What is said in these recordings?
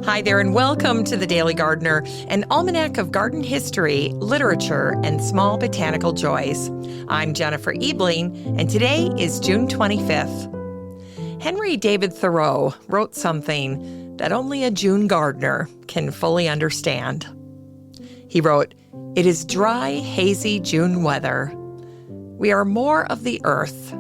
Hi there, and welcome to The Daily Gardener, an almanac of garden history, literature, and small botanical joys. I'm Jennifer Ebling, and today is June 25th. Henry David Thoreau wrote something that only a June gardener can fully understand. He wrote, "It is dry, hazy June weather. We are more of the earth,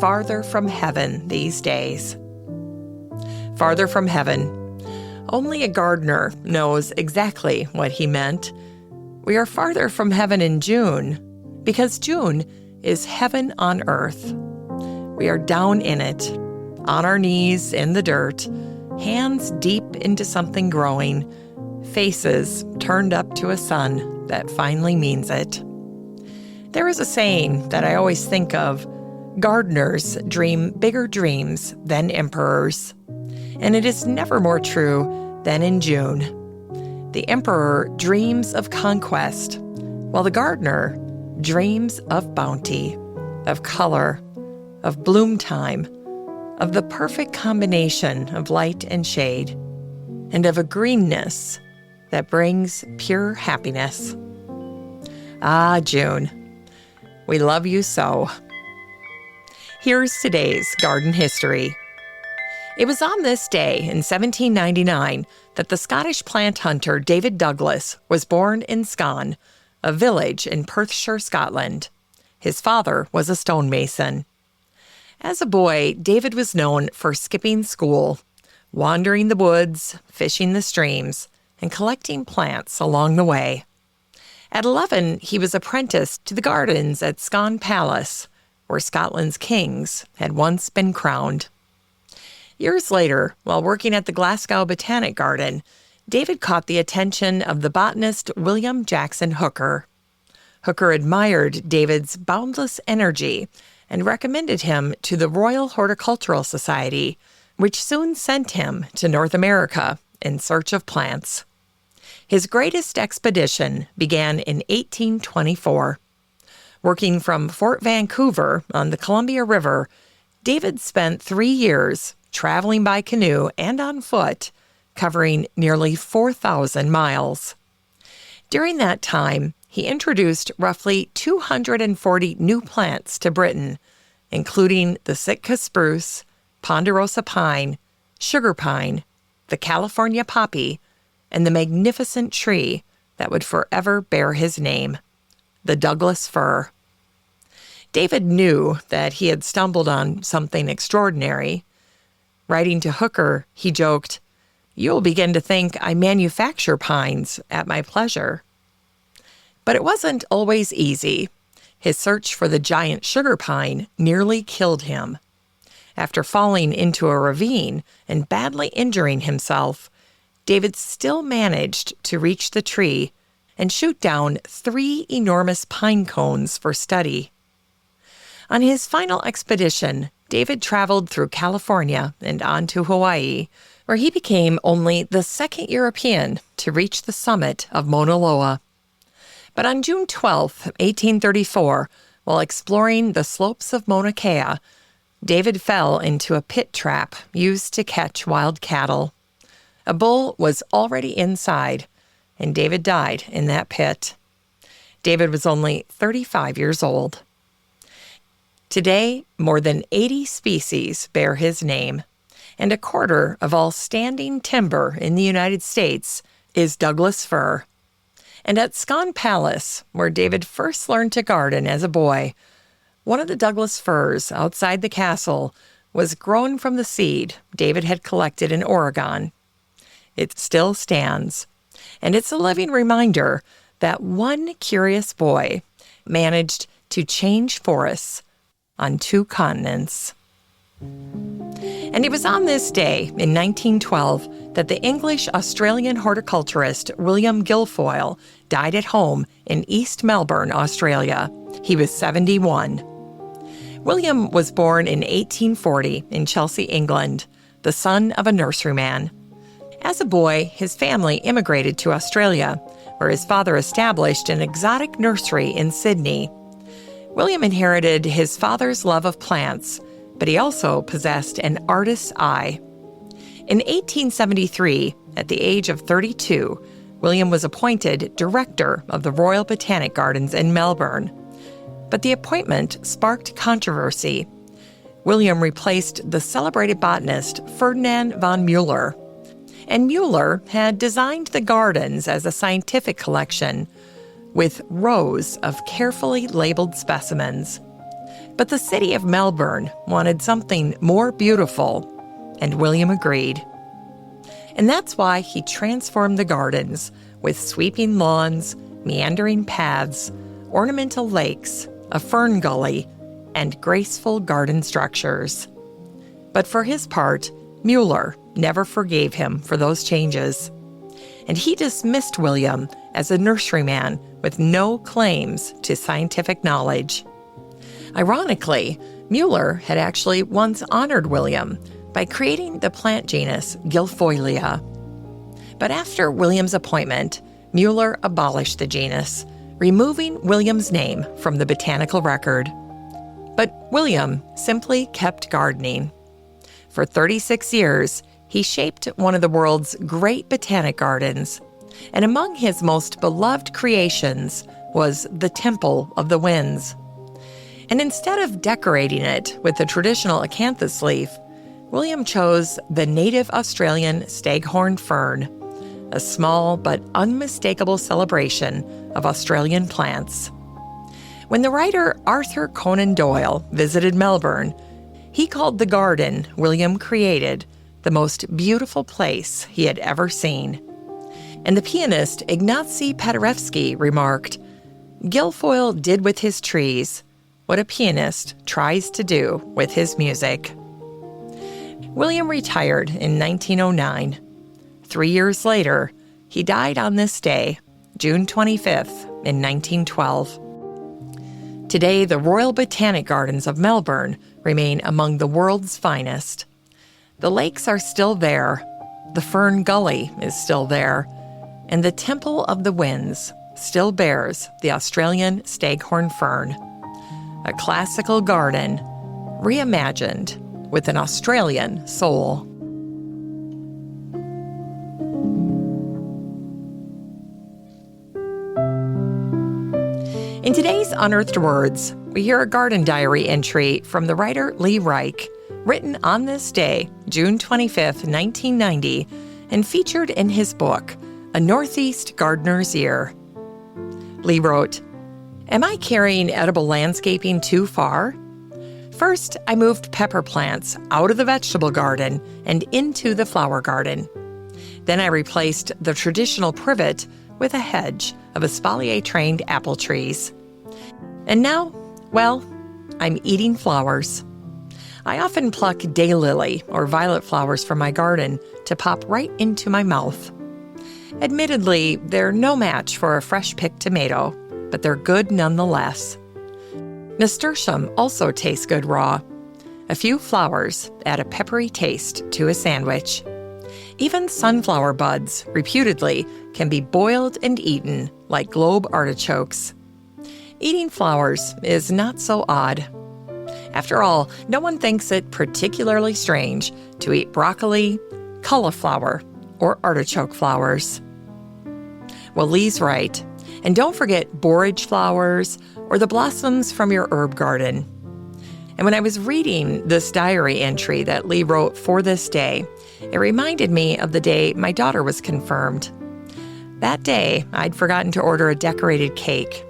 farther from heaven these days." Farther from heaven. Only a gardener knows exactly what he meant. We are farther from heaven in June because June is heaven on earth. We are down in it, on our knees in the dirt, hands deep into something growing, faces turned up to a sun that finally means it. There is a saying that I always think of: gardeners dream bigger dreams than emperors. And it is never more true than in June. The emperor dreams of conquest, while the gardener dreams of bounty, of color, of bloom time, of the perfect combination of light and shade, and of a greenness that brings pure happiness. Ah, June, we love you so. Here's today's garden history. It was on this day in 1799 that the Scottish plant hunter David Douglas was born in Scone, a village in Perthshire, Scotland. His father was a stonemason. As a boy, David was known for skipping school, wandering the woods, fishing the streams, and collecting plants along the way. At 11, he was apprenticed to the gardens at Scone Palace, where Scotland's kings had once been crowned. Years later, while working at the Glasgow Botanic Garden, David caught the attention of the botanist William Jackson Hooker. Hooker admired David's boundless energy and recommended him to the Royal Horticultural Society, which soon sent him to North America in search of plants. His greatest expedition began in 1824. Working from Fort Vancouver on the Columbia River, David spent 3 years traveling by canoe and on foot, covering nearly 4,000 miles. During that time, he introduced roughly 240 new plants to Britain, including the Sitka spruce, ponderosa pine, sugar pine, the California poppy, and the magnificent tree that would forever bear his name, the Douglas fir. David knew that he had stumbled on something extraordinary. Writing to Hooker, he joked, "You'll begin to think I manufacture pines at my pleasure." But it wasn't always easy. His search for the giant sugar pine nearly killed him. After falling into a ravine and badly injuring himself, David still managed to reach the tree and shoot down 3 enormous pine cones for study. On his final expedition, David traveled through California and on to Hawaii, where he became only the second European to reach the summit of Mauna Loa. But on June 12, 1834, while exploring the slopes of Mauna Kea, David fell into a pit trap used to catch wild cattle. A bull was already inside, and David died in that pit. David was only 35 years old. Today, more than 80 species bear his name, and a quarter of all standing timber in the United States is Douglas fir. And at Scone Palace, where David first learned to garden as a boy, one of the Douglas firs outside the castle was grown from the seed David had collected in Oregon. It still stands, and it's a living reminder that one curious boy managed to change forests on 2 continents. And it was on this day in 1912 that the English-Australian horticulturist William Guilfoyle died at home in East Melbourne, Australia. He was 71. William was born in 1840 in Chelsea, England, the son of a nurseryman. As a boy, his family immigrated to Australia, where his father established an exotic nursery in Sydney. William inherited his father's love of plants, but he also possessed an artist's eye. In 1873, at the age of 32, William was appointed director of the Royal Botanic Gardens in Melbourne. But the appointment sparked controversy. William replaced the celebrated botanist Ferdinand von Mueller. And Mueller had designed the gardens as a scientific collection with rows of carefully labeled specimens. But the city of Melbourne wanted something more beautiful, and William agreed. And that's why he transformed the gardens with sweeping lawns, meandering paths, ornamental lakes, a fern gully, and graceful garden structures. But for his part, Mueller never forgave him for those changes. And he dismissed William as a nurseryman with no claims to scientific knowledge. Ironically, Mueller had actually once honored William by creating the plant genus Guilfoyle. But after William's appointment, Mueller abolished the genus, removing William's name from the botanical record. But William simply kept gardening. For 36 years, he shaped one of the world's great botanic gardens, and among his most beloved creations was the Temple of the Winds. And instead of decorating it with the traditional acanthus leaf, William chose the native Australian staghorn fern, a small but unmistakable celebration of Australian plants. When the writer Arthur Conan Doyle visited Melbourne, he called the garden William created the most beautiful place he had ever seen. And the pianist Ignacy Paderewski remarked, "Guilfoyle did with his trees what a pianist tries to do with his music." William retired in 1909. 3 years later, he died on this day, June 25th, in 1912. Today, the Royal Botanic Gardens of Melbourne remain among the world's finest. The lakes are still there, the Fern Gully is still there, and the Temple of the Winds still bears the Australian staghorn fern, a classical garden reimagined with an Australian soul. In today's Unearthed Words, we hear a garden diary entry from the writer Lee Reich, written on this day, June 25th, 1990, and featured in his book, A Northeast Gardener's Year. Lee wrote, "Am I carrying edible landscaping too far? First, I moved pepper plants out of the vegetable garden and into the flower garden. Then I replaced the traditional privet with a hedge of espalier-trained apple trees. And now, well, I'm eating flowers. I often pluck daylily or violet flowers from my garden to pop right into my mouth. Admittedly, they're no match for a fresh-picked tomato, but they're good nonetheless. Nasturtium also tastes good raw. A few flowers add a peppery taste to a sandwich. Even sunflower buds, reputedly, can be boiled and eaten like globe artichokes. Eating flowers is not so odd. After all, no one thinks it particularly strange to eat broccoli, cauliflower, or artichoke flowers." Well, Lee's right. And don't forget borage flowers or the blossoms from your herb garden. And when I was reading this diary entry that Lee wrote for this day, it reminded me of the day my daughter was confirmed. That day, I'd forgotten to order a decorated cake.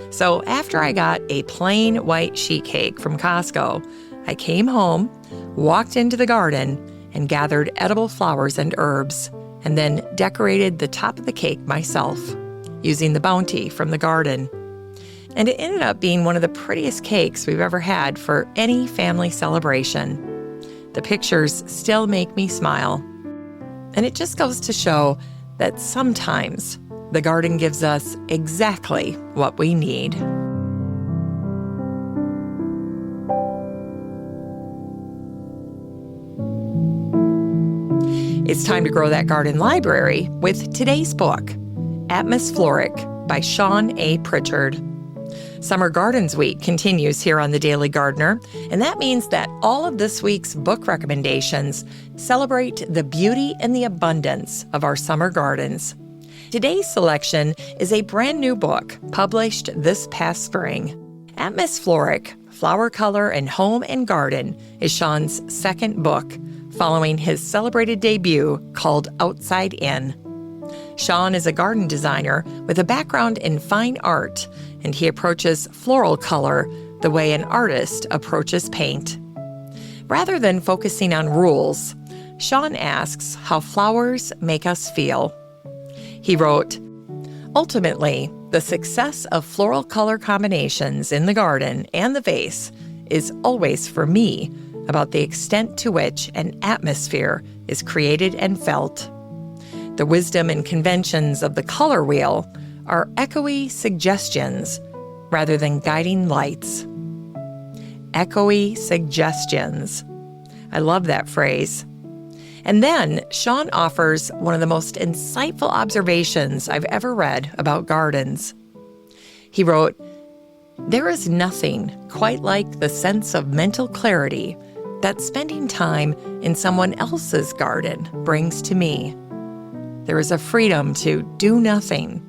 So after I got a plain white sheet cake from Costco, I came home, walked into the garden, and gathered edible flowers and herbs, and then decorated the top of the cake myself, using the bounty from the garden. And it ended up being one of the prettiest cakes we've ever had for any family celebration. The pictures still make me smile. And it just goes to show that sometimes the garden gives us exactly what we need. It's time to grow that garden library with today's book, Atmosfloric by Sean A. Pritchard. Summer Gardens Week continues here on the Daily Gardener, and that means that all of this week's book recommendations celebrate the beauty and the abundance of our summer gardens. Today's selection is a brand new book published this past spring. Atmosfloric, Flower Color in Home and Garden is Sean's second book, following his celebrated debut called Outside In. Sean is a garden designer with a background in fine art, and he approaches floral color the way an artist approaches paint. Rather than focusing on rules, Sean asks how flowers make us feel. He wrote, "Ultimately, the success of floral color combinations in the garden and the vase is always, for me, about the extent to which an atmosphere is created and felt. The wisdom and conventions of the color wheel are echoey suggestions rather than guiding lights." Echoey suggestions. I love that phrase. And then Sean offers one of the most insightful observations I've ever read about gardens. He wrote, "There is nothing quite like the sense of mental clarity that spending time in someone else's garden brings to me. There is a freedom to do nothing,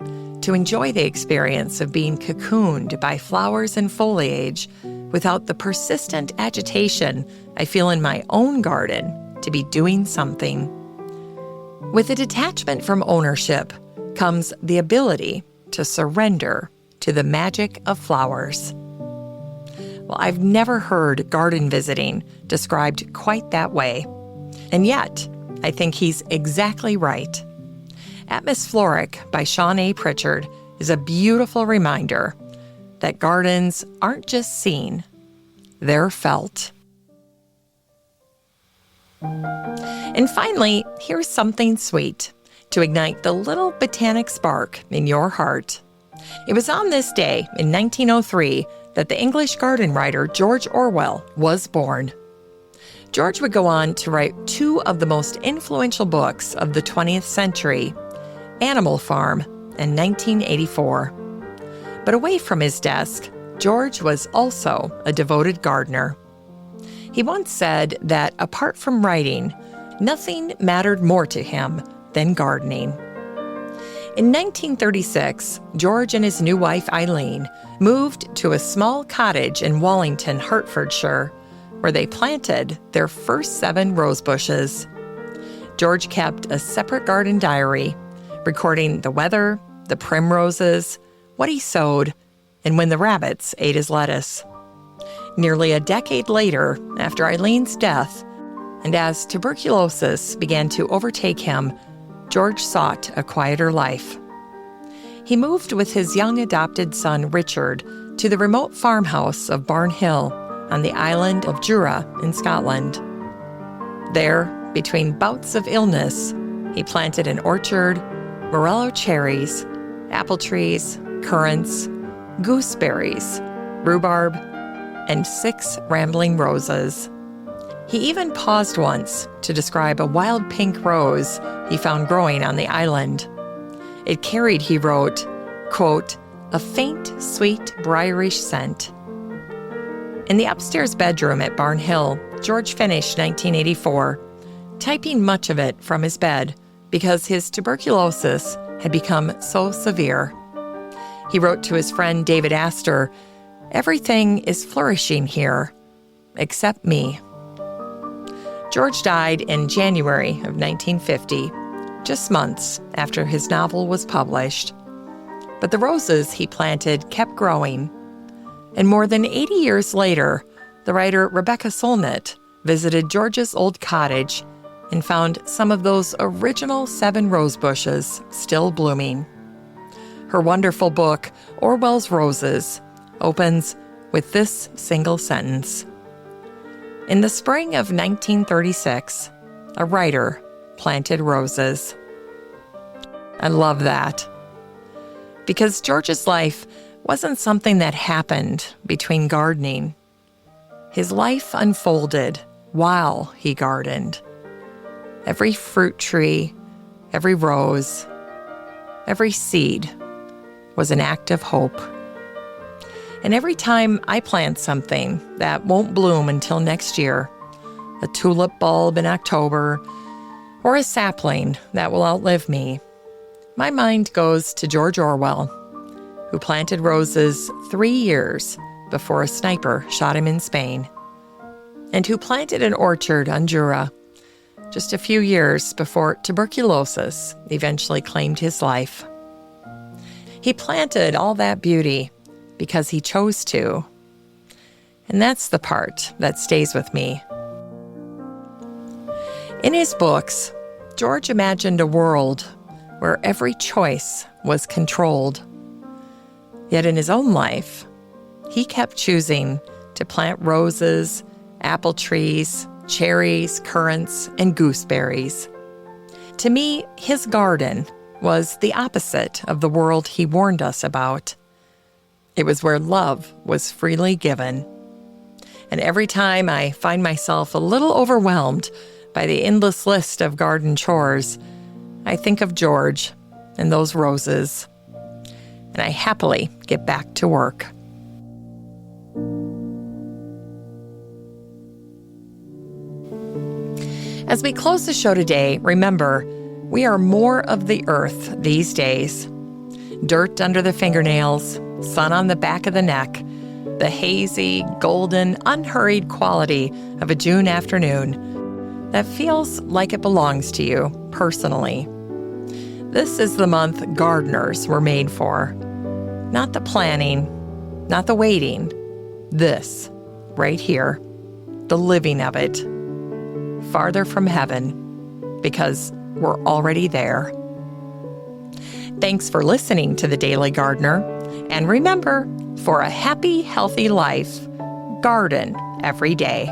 to enjoy the experience of being cocooned by flowers and foliage without the persistent agitation I feel in my own garden to be doing something. With a detachment from ownership comes the ability to surrender to the magic of flowers." Well, I've never heard garden visiting described quite that way. And yet, I think he's exactly right. Atmosfloric by Sean A. Pritchard is a beautiful reminder that gardens aren't just seen, they're felt. And finally, here's something sweet to ignite the little botanic spark in your heart. It was on this day in 1903 that the English garden writer George Orwell was born. George would go on to write two of the most influential books of the 20th century, Animal Farm and 1984. But away from his desk, George was also a devoted gardener. He once said that apart from writing, nothing mattered more to him than gardening. In 1936, George and his new wife Eileen moved to a small cottage in Wallington, Hertfordshire, where they planted their first 7 rose bushes. George kept a separate garden diary, recording the weather, the primroses, what he sowed, and when the rabbits ate his lettuce. Nearly a decade later, after Eileen's death, and as tuberculosis began to overtake him, George sought a quieter life. He moved with his young adopted son, Richard, to the remote farmhouse of Barnhill on the island of Jura in Scotland. There, between bouts of illness, he planted an orchard, morello cherries, apple trees, currants, gooseberries, rhubarb, and 6 rambling roses. He even paused once to describe a wild pink rose he found growing on the island. It carried, he wrote, quote, "a faint, sweet, briarish scent." In the upstairs bedroom at Barnhill, George finished 1984, typing much of it from his bed because his tuberculosis had become so severe. He wrote to his friend David Astor, "Everything is flourishing here, except me." George died in January of 1950, just months after his novel was published. But the roses he planted kept growing. And more than 80 years later, the writer Rebecca Solnit visited George's old cottage and found some of those original 7 rose bushes still blooming. Her wonderful book, Orwell's Roses, opens with this single sentence. In the spring of 1936, a writer planted roses. I love that. Because George's life wasn't something that happened between gardening. His life unfolded while he gardened. Every fruit tree, every rose, every seed was an act of hope. And every time I plant something that won't bloom until next year, a tulip bulb in October, or a sapling that will outlive me, my mind goes to George Orwell, who planted roses 3 years before a sniper shot him in Spain, and who planted an orchard on Jura just a few years before tuberculosis eventually claimed his life. He planted all that beauty because he chose to. And that's the part that stays with me. In his books, George imagined a world where every choice was controlled. Yet in his own life, he kept choosing to plant roses, apple trees, cherries, currants, and gooseberries. To me, his garden was the opposite of the world he warned us about. It was where love was freely given. And every time I find myself a little overwhelmed by the endless list of garden chores, I think of George and those roses, and I happily get back to work. As we close the show today, remember, we are more of the earth these days. Dirt under the fingernails, sun on the back of the neck, the hazy, golden, unhurried quality of a June afternoon that feels like it belongs to you personally. This is the month gardeners were made for. Not the planning, not the waiting. This, right here, the living of it. Farther from heaven, because we're already there. Thanks for listening to The Daily Gardener. And remember, for a happy, healthy life, garden every day.